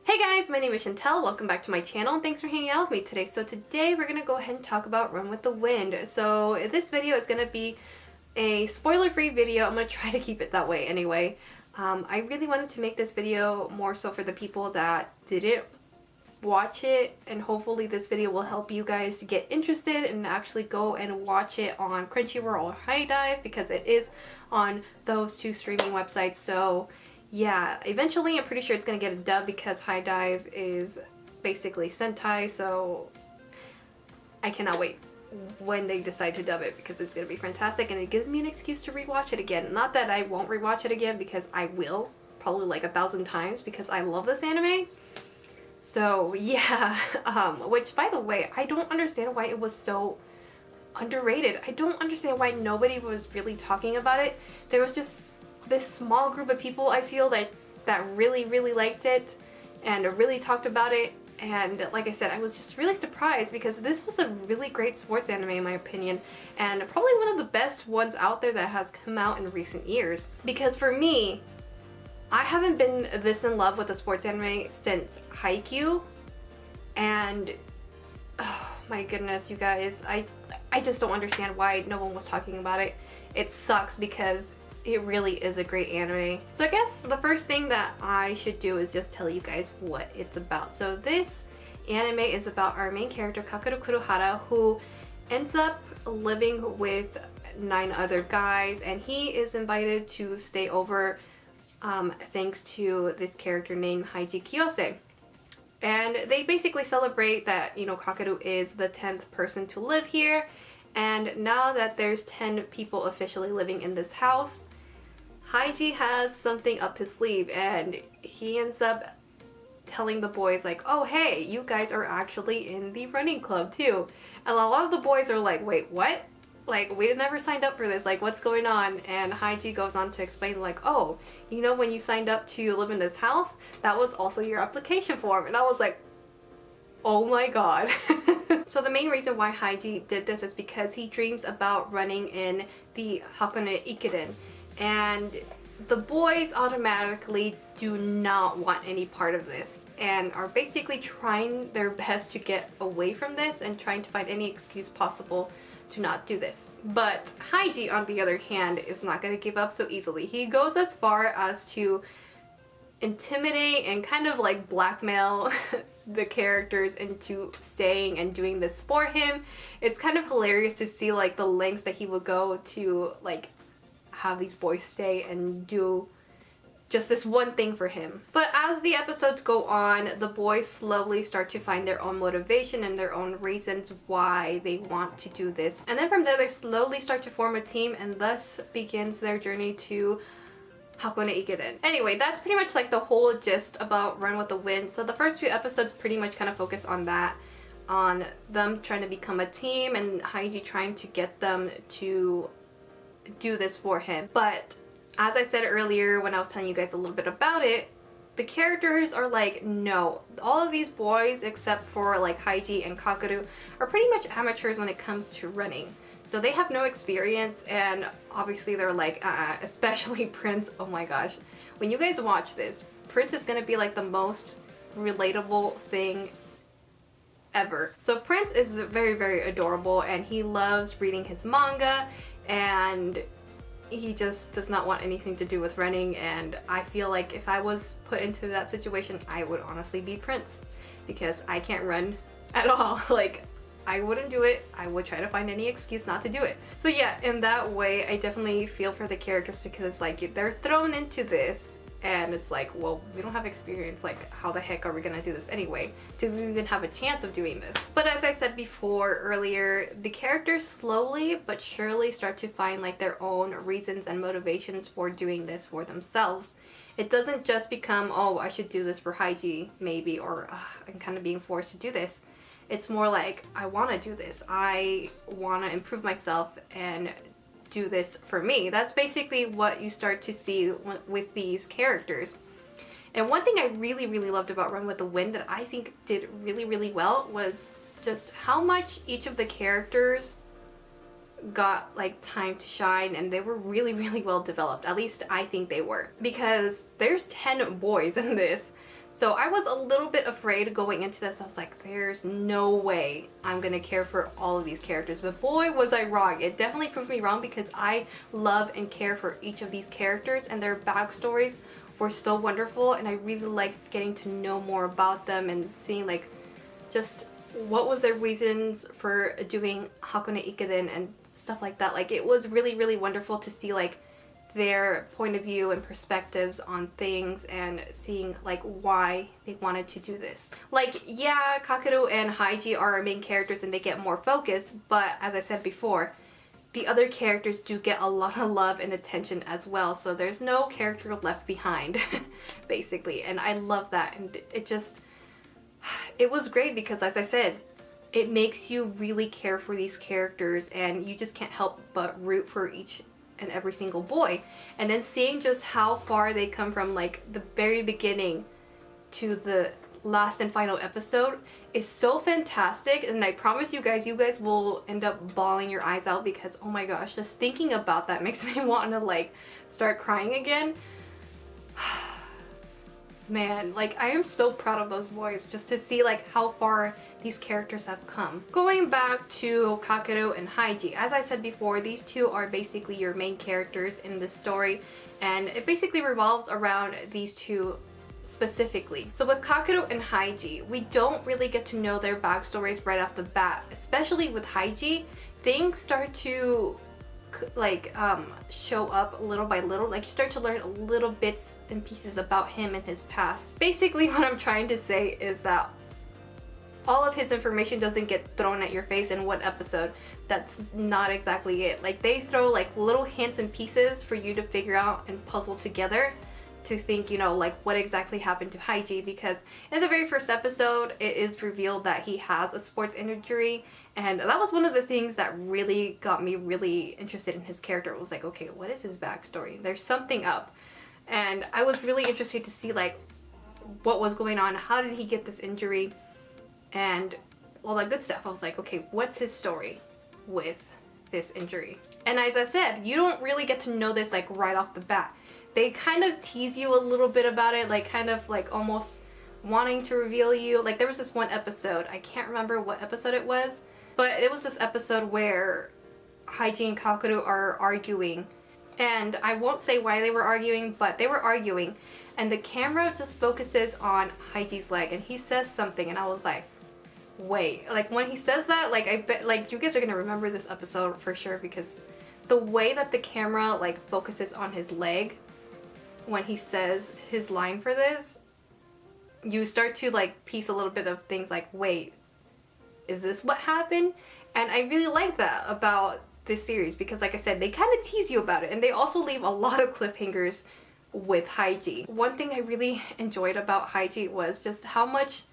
Hey guys, my name is Chantel. Welcome back to my channel and thanks for hanging out with me today. So today we're going to go ahead and talk about Run with the Wind. So this video is going to be a spoiler-free video. I'm going to try to keep it that way anyway. I really wanted to make this video more so for the people that didn't watch it, and hopefully this video will help you guys to get interested and actually go and watch it on Crunchyroll or Haiji, because it is on those two streaming websites. So yeah, eventually I'm pretty sure it's gonna get a dub because High Dive is basically Sentai, so I cannot wait when they decide to dub it because it's gonna be fantastic and it gives me an excuse to rewatch it again. Not that I won't rewatch it again, because I will, probably like 1,000 times, because I love this anime. So yeah, which by the way, I don't understand why it was so underrated. I don't understand why nobody was really talking about it. There was just this small group of people, I feel, that really liked it and really talked about it, and like I said, I was just really surprised because this was a really great sports anime in my opinion, and probably one of the best ones out there that has come out in recent years. Because for me, I haven't been this in love with a sports anime since Haikyuu, and oh my goodness, you guys, I just don't understand why no one was talking about it. It sucks because it really is a great anime. So I guess the first thing that I should do is just tell you guys what it's about. So this anime is about our main character, Kakeru Kurohara, who ends up living with 9 other guys, and he is invited to stay over thanks to this character named Haiji Kiyose. And they basically celebrate that, you know, Kakeru is the 10th person to live here, and now that there's 10 people officially living in this house, Haiji has something up his sleeve, and he ends up telling the boys like, oh hey, you guys are actually in the running club too. And a lot of the boys are like, wait, what? Like, we never signed up for this, like what's going on? And Haiji goes on to explain like, oh, you know, when you signed up to live in this house, that was also your application form. And I was like, oh my god. So the main reason why Haiji did this is because he dreams about running in the Hakone Ikeden, and the boys automatically do not want any part of this and are basically trying their best to get away from this and trying to find any excuse possible to not do this. But Haiji, on the other hand, is not going to give up so easily. He goes as far as to intimidate and kind of like blackmail the characters into staying and doing this for him. It's kind of hilarious to see like the lengths that he would go to like have these boys stay and do just this one thing for him. But as the episodes go on, the boys slowly start to find their own motivation and their own reasons why they want to do this. And then from there, they slowly start to form a team, and thus begins their journey to Hakone Ikeden. Anyway, that's pretty much like the whole gist about Run with the Wind. So the first few episodes pretty much kind of focus on that, on them trying to become a team and Haiji trying to get them to do this for him. But as I said earlier when I was telling you guys a little bit about it, the characters are like, no, all of these boys except for like Haiji and Kakeru are pretty much amateurs when it comes to running. So they have no experience, and obviously they're like, especially Prince. Oh my gosh, when you guys watch this, Prince is gonna be like the most relatable thing ever. So Prince is very adorable, and he loves reading his manga, and he just does not want anything to do with running. And I feel like if I was put into that situation, I would honestly be Prince, because I can't run at all. Like, I wouldn't do it. I would try to find any excuse not to do it. So yeah, in that way, I definitely feel for the characters, because like they're thrown into this and it's like, well, we don't have experience, like how the heck are we gonna do this anyway? Do we even have a chance of doing this? But as I said before earlier, the characters slowly but surely start to find like their own reasons and motivations for doing this for themselves. It doesn't just become, oh, I should do this for Haiji maybe, or I'm kind of being forced to do this. It's more like, I want to do this. I want to improve myself and do this for me. That's basically what you start to see with these characters. And one thing I really loved about Run with the Wind that I think did really well was just how much each of the characters got like time to shine, and they were really well developed. At least I think they were, because there's 10 boys in this. So I was a little bit afraid going into this. I was like, there's no way I'm gonna care for all of these characters. But boy, was I wrong. It definitely proved me wrong because I love and care for each of these characters, and their backstories were so wonderful, and I really liked getting to know more about them and seeing like just what was their reasons for doing Hakone Ikeden and stuff like that. Like, it was really, really wonderful to see like their point of view and perspectives on things and seeing like why they wanted to do this. Like, yeah, Kakeru and Haiji are our main characters and they get more focus, but as I said before, the other characters do get a lot of love and attention as well, so there's no character left behind basically, and I love that. And it was great because, as I said, it makes you really care for these characters and you just can't help but root for each and every single boy. And then seeing just how far they come from like the very beginning to the last and final episode is so fantastic, and I promise you guys will end up bawling your eyes out because, oh my gosh, just thinking about that makes me want to like start crying again. Man, like, I am so proud of those boys just to see like how far these characters have come. Going back to Kakeru and Haiji, as I said before, these two are basically your main characters in the story, and it basically revolves around these two specifically. So with Kakeru and Haiji, we don't really get to know their backstories right off the bat. Especially with Haiji, things start to like show up little by little. Like, you start to learn little bits and pieces about him and his past. Basically what I'm trying to say is that all of his information doesn't get thrown at your face in one episode. That's not exactly it. Like, they throw like little hints and pieces for you to figure out and puzzle together to think, you know, like what exactly happened to Haiji, because in the very first episode it is revealed that he has a sports injury, and that was one of the things that really got me really interested in his character. It was like, okay, what is his backstory? There's something up, and I was really interested to see like what was going on, how did he get this injury, and all that good stuff. I was like, okay, what's his story with this injury? And as I said, you don't really get to know this like right off the bat. They kind of tease you a little bit about it, like kind of like almost wanting to reveal you. Like, there was this one episode, I can't remember what episode it was, but it was this episode where Haiji and Kakeru are arguing, and I won't say why they were arguing, but they were arguing, and the camera just focuses on Haiji's leg, and he says something, and I was like, wait, like when he says that, like I bet like you guys are gonna remember this episode for sure, because the way that the camera like focuses on his leg when he says his line for this, you start to like piece a little bit of things like, wait, is this what happened? And I really like that about this series because, like I said, they kind of tease you about it, and they also leave a lot of cliffhangers with Haiji. One thing I really enjoyed about Haiji was just how much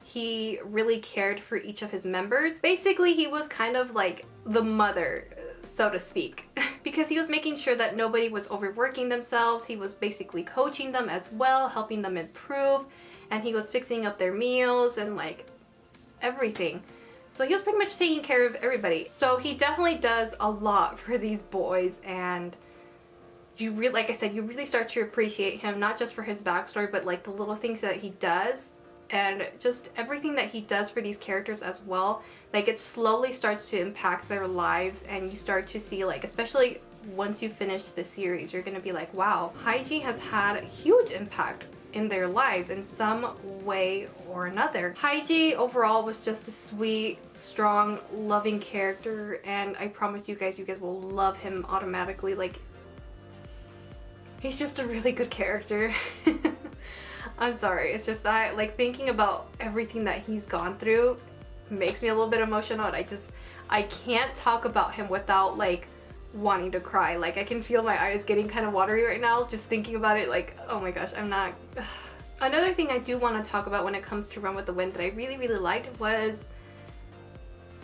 he really cared for each of his members. Basically, he was kind of like the mother, so to speak, because he was making sure that nobody was overworking themselves. He was basically coaching them as well, helping them improve, and he was fixing up their meals and like everything. So he was pretty much taking care of everybody. So he definitely does a lot for these boys, and you really, like I said, you really start to appreciate him, not just for his backstory, but like the little things that he does and just everything that he does for these characters as well. Like, it slowly starts to impact their lives, and you start to see, like, especially once you finish the series, you're gonna be like, wow, Haiji has had a huge impact in their lives in some way or another. Haiji overall was just a sweet, strong, loving character, and I promise you guys will love him automatically. Like, he's just a really good character. I'm sorry, it's just like thinking about everything that he's gone through makes me a little bit emotional, and I can't talk about him without like wanting to cry. Like, I can feel my eyes getting kind of watery right now just thinking about it. Like, oh my gosh, I'm not. Another thing I do want to talk about when it comes to Run with the Wind that I really, really liked was,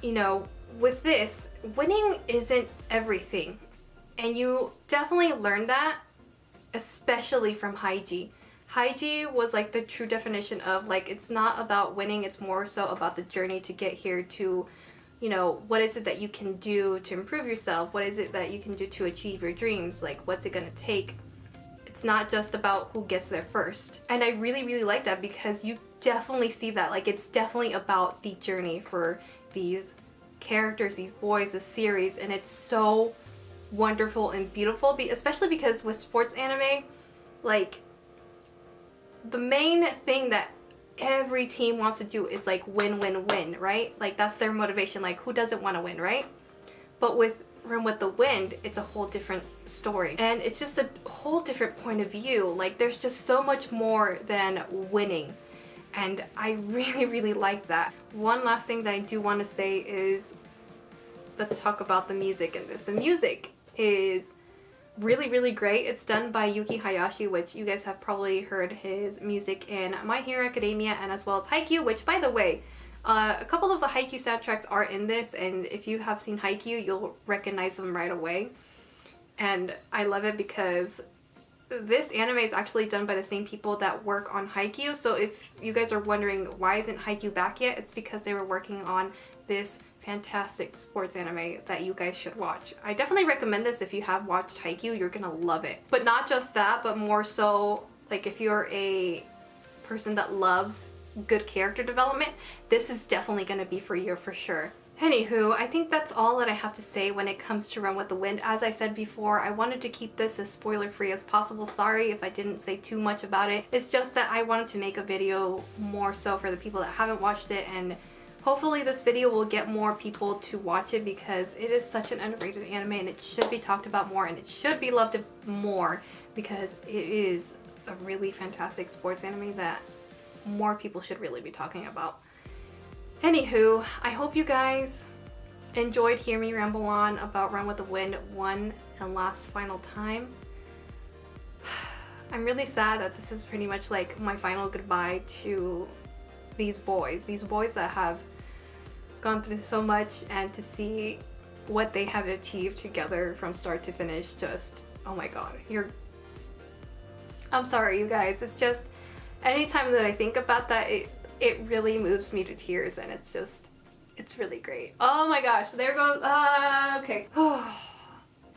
you know, with this, winning isn't everything, and you definitely learned that, especially from Haiji. Haiji was like the true definition of, like, it's not about winning, it's more so about the journey to get here, to, you know, what is it that you can do to improve yourself? What is it that you can do to achieve your dreams? Like, what's it gonna take? it's not just about who gets there first. And I really, really like that because you definitely see that. Like, it's definitely about the journey for these characters, these boys, this series, and it's so wonderful and beautiful, especially because with sports anime, like, the main thing that every team wants to do is like win, win, win, right? Like, that's their motivation. Like, who doesn't want to win, right? But with Run with the Wind, it's a whole different story, and it's just a whole different point of view. Like, there's just so much more than winning, and I really, really like that. One last thing that I do want to say is, let's talk about the music in this. The music is really, really great. It's done by Yuki Hayashi, which you guys have probably heard his music in My Hero Academia and as well as Haikyuu, which, by the way, a couple of the Haikyuu soundtracks are in this, and if you have seen Haikyuu, you'll recognize them right away. And I love it because this anime is actually done by the same people that work on Haikyuu. So if you guys are wondering why isn't Haikyuu back yet, it's because they were working on this fantastic sports anime that you guys should watch. I definitely recommend this. If you have watched Haikyuu, you're gonna love it. But not just that, but more so, like, if you're a person that loves good character development, this is definitely gonna be for you for sure. Anywho, I think that's all that I have to say when it comes to Run with the Wind. As I said before, I wanted to keep this as spoiler free as possible. Sorry if I didn't say too much about it. It's just that I wanted to make a video more so for the people that haven't watched it, and hopefully this video will get more people to watch it because it is such an underrated anime and it should be talked about more and it should be loved more because it is a really fantastic sports anime that more people should really be talking about. Anywho, I hope you guys enjoyed hearing me ramble on about Run with the Wind one and last final time. I'm really sad that this is pretty much like my final goodbye to these boys that have gone through so much, and to see what they have achieved together from start to finish, just, oh my god, I'm sorry you guys, it's just, anytime that I think about that, it really moves me to tears, and it's really great. Oh my gosh, there goes, okay.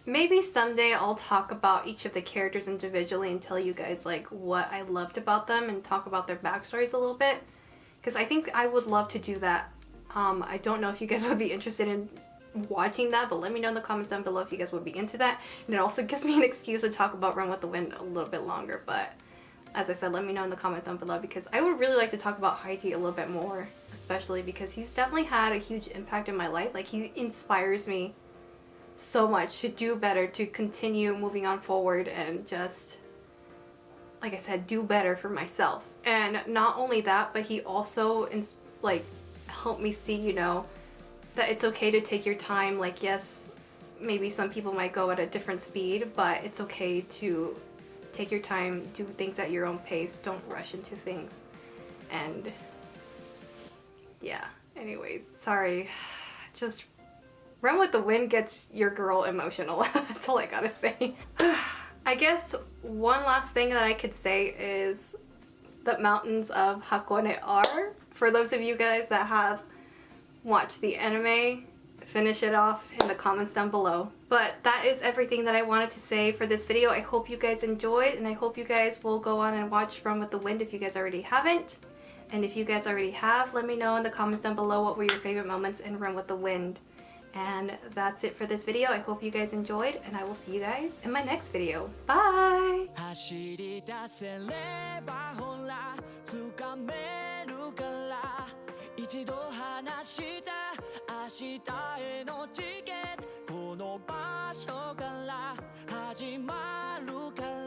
Maybe someday I'll talk about each of the characters individually and tell you guys like what I loved about them and talk about their backstories a little bit, because I think I would love to do that. I don't know if you guys would be interested in watching that, but let me know in the comments down below if you guys would be into that. And it also gives me an excuse to talk about Run with the Wind a little bit longer, but as I said, let me know in the comments down below because I would really like to talk about Haiji a little bit more, especially because he's definitely had a huge impact in my life. Like, he inspires me so much to do better, to continue moving on forward, and just, like I said, do better for myself. And not only that, but he also like helped me see, you know, that it's okay to take your time. Like, yes, maybe some people might go at a different speed, but it's okay to take your time, do things at your own pace, don't rush into things. And yeah, anyways, sorry, just Run with the Wind gets your girl emotional. That's all I gotta say. I guess one last thing that I could say is the mountains of Hakone are, for those of you guys that have watched the anime, finish it off in the comments down below. But that is everything that I wanted to say for this video. I hope you guys enjoyed, and I hope you guys will go on and watch Run with the Wind if you guys already haven't. And if you guys already have, let me know in the comments down below what were your favorite moments in Run with the Wind. And that's it for this video. I hope you guys enjoyed, and I will see you guys in my next video. Bye! 一度話した明日へのチケットこの場所から始まるから